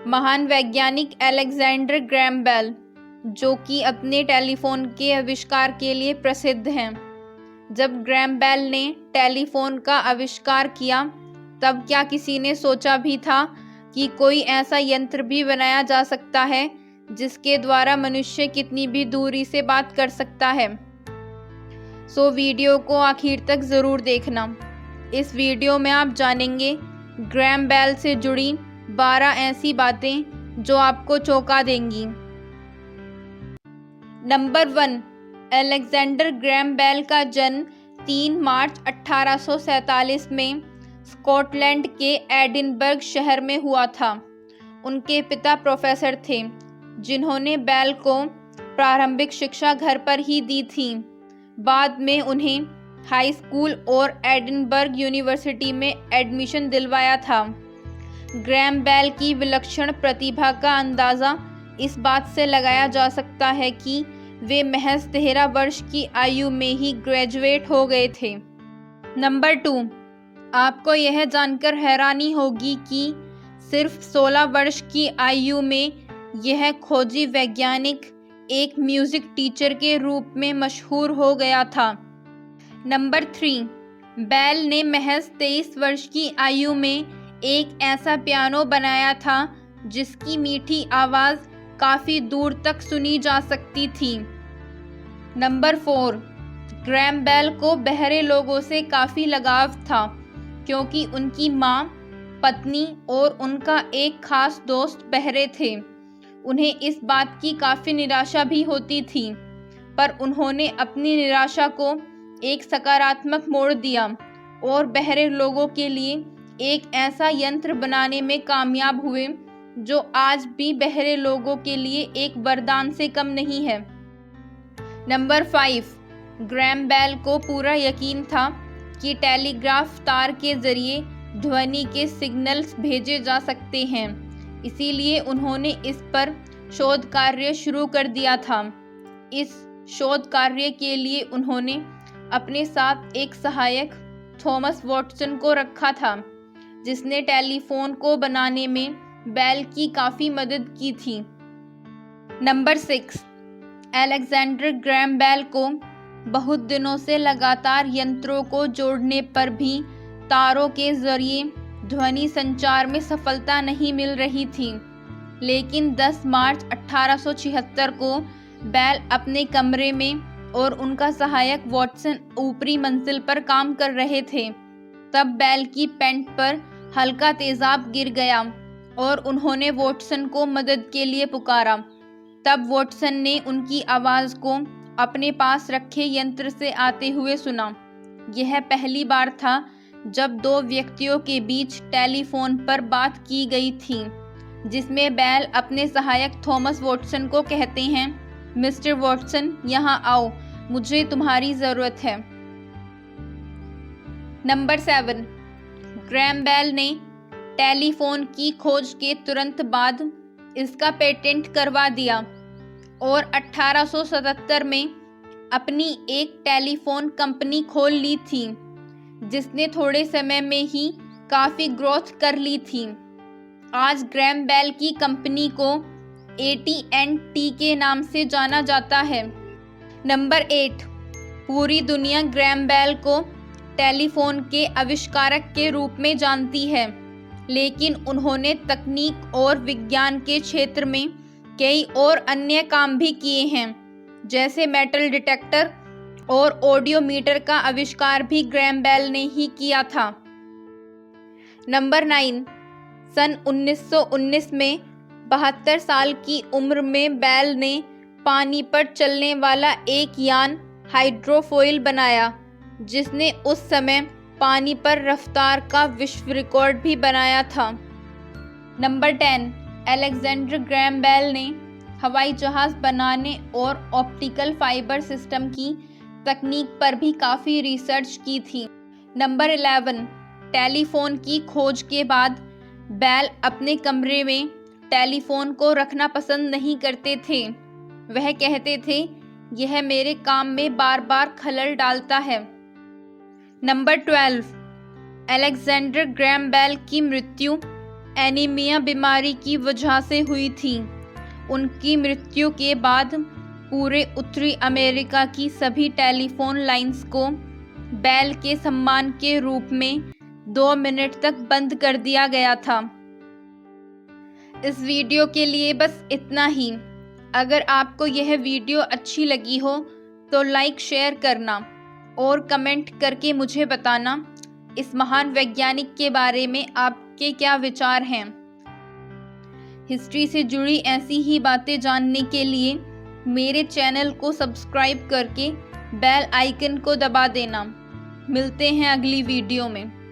महान वैज्ञानिक Alexander Graham bell, जो कि अपने टेलीफोन के आविष्कार के लिए प्रसिद्ध हैं। जब ग्रैहम बेल ने टेलीफोन का आविष्कार किया, तब क्या किसी ने सोचा भी था कि कोई ऐसा यंत्र भी बनाया जा सकता है जिसके द्वारा मनुष्य कितनी भी दूरी से बात कर सकता है। सो वीडियो को आखिर तक ज़रूर देखना। इस वीडियो में आप जानेंगे ग्रैहम बेल से जुड़ी 12 ऐसी बातें जो आपको चौंका देंगी। नंबर 1, अलेक्जेंडर ग्रैहम बेल का जन्म 3 मार्च 1847 में स्कॉटलैंड के एडिनबर्ग शहर में हुआ था। उनके पिता प्रोफेसर थे, जिन्होंने बेल को प्रारंभिक शिक्षा घर पर ही दी थी। बाद में उन्हें हाई स्कूल और एडिनबर्ग यूनिवर्सिटी में एडमिशन दिलवाया था। ग्रैहम बेल की विलक्षण प्रतिभा का अंदाज़ा इस बात से लगाया जा सकता है कि वे महज 13 वर्ष की आयु में ही ग्रेजुएट हो गए थे। नंबर 2, आपको यह जानकर हैरानी होगी कि सिर्फ 16 वर्ष की आयु में यह खोजी वैज्ञानिक एक म्यूज़िक टीचर के रूप में मशहूर हो गया था। नंबर 3, बेल ने महज 23 वर्ष की आयु में एक ऐसा पियानो बनाया था जिसकी मीठी आवाज़ काफ़ी दूर तक सुनी जा सकती थी। नंबर 4, ग्रैहम बेल को बहरे लोगों से काफ़ी लगाव था, क्योंकि उनकी माँ, पत्नी और उनका एक खास दोस्त बहरे थे। उन्हें इस बात की काफ़ी निराशा भी होती थी, पर उन्होंने अपनी निराशा को एक सकारात्मक मोड़ दिया और बहरे लोगों के लिए एक ऐसा यंत्र बनाने में कामयाब हुए जो आज भी बहरे लोगों के लिए एक वरदान से कम नहीं है। नंबर 5, ग्रैहम बेल को पूरा यकीन था कि टेलीग्राफ तार के जरिए ध्वनि के सिग्नल्स भेजे जा सकते हैं, इसीलिए उन्होंने इस पर शोध कार्य शुरू कर दिया था। इस शोध कार्य के लिए उन्होंने अपने साथ एक सहायक थॉमस वॉटसन को रखा था, जिसने टेलीफोन को बनाने में बेल की काफ़ी मदद की थी। नंबर 6, अलेक्जेंडर ग्रैहम बेल को बहुत दिनों से लगातार यंत्रों को जोड़ने पर भी तारों के जरिए ध्वनि संचार में सफलता नहीं मिल रही थी। लेकिन 10 मार्च 1876 को बेल अपने कमरे में और उनका सहायक वॉटसन ऊपरी मंजिल पर काम कर रहे थे। तब बेल की पैंट पर हल्का तेजाब गिर गया और उन्होंने वॉटसन को मदद के लिए पुकारा। तब वॉटसन ने उनकी आवाज़ को अपने पास रखे यंत्र से आते हुए सुना। यह पहली बार था जब 2 व्यक्तियों के बीच टेलीफोन पर बात की गई थी, जिसमें बेल अपने सहायक थॉमस वॉटसन को कहते हैं, मिस्टर वॉटसन, यहाँ आओ, मुझे तुम्हारी ज़रूरत है। नंबर 7, ग्रैहम बेल ने टेलीफोन की खोज के तुरंत बाद इसका पेटेंट करवा दिया और 1877 में अपनी एक टेलीफोन कंपनी खोल ली थी, जिसने थोड़े समय में ही काफ़ी ग्रोथ कर ली थी। आज ग्रैहम बेल की कंपनी को AT&T के नाम से जाना जाता है। नंबर 8, पूरी दुनिया ग्रैहम बेल को टेलीफोन के आविष्कारक के रूप में जानती है, लेकिन उन्होंने तकनीक और विज्ञान के क्षेत्र में कई और अन्य काम भी किए हैं, जैसे मेटल डिटेक्टर और ऑडियोमीटर का आविष्कार भी ग्रैहम बेल ने ही किया था। नंबर 9, सन 1919 में 72 साल की उम्र में बेल ने पानी पर चलने वाला एक यान हाइड्रोफोइल बनाया, जिसने उस समय पानी पर रफ्तार का विश्व रिकॉर्ड भी बनाया था। नंबर 10, अलेक्जेंडर ग्रैहम बेल ने हवाई जहाज़ बनाने और ऑप्टिकल फाइबर सिस्टम की तकनीक पर भी काफ़ी रिसर्च की थी। नंबर 11, टेलीफोन की खोज के बाद बेल अपने कमरे में टेलीफोन को रखना पसंद नहीं करते थे। वह कहते थे, यह मेरे काम में बार बार खलल डालता है। नंबर 12, अलेक्जेंडर ग्रैहम बेल की मृत्यु एनीमिया बीमारी की वजह से हुई थी। उनकी मृत्यु के बाद पूरे उत्तरी अमेरिका की सभी टेलीफोन लाइंस को बेल के सम्मान के रूप में 2 मिनट तक बंद कर दिया गया था। इस वीडियो के लिए बस इतना ही। अगर आपको यह वीडियो अच्छी लगी हो तो लाइक शेयर करना और कमेंट करके मुझे बताना इस महान वैज्ञानिक के बारे में आपके क्या विचार हैं। हिस्ट्री से जुड़ी ऐसी ही बातें जानने के लिए मेरे चैनल को सब्सक्राइब करके बेल आइकन को दबा देना। मिलते हैं अगली वीडियो में।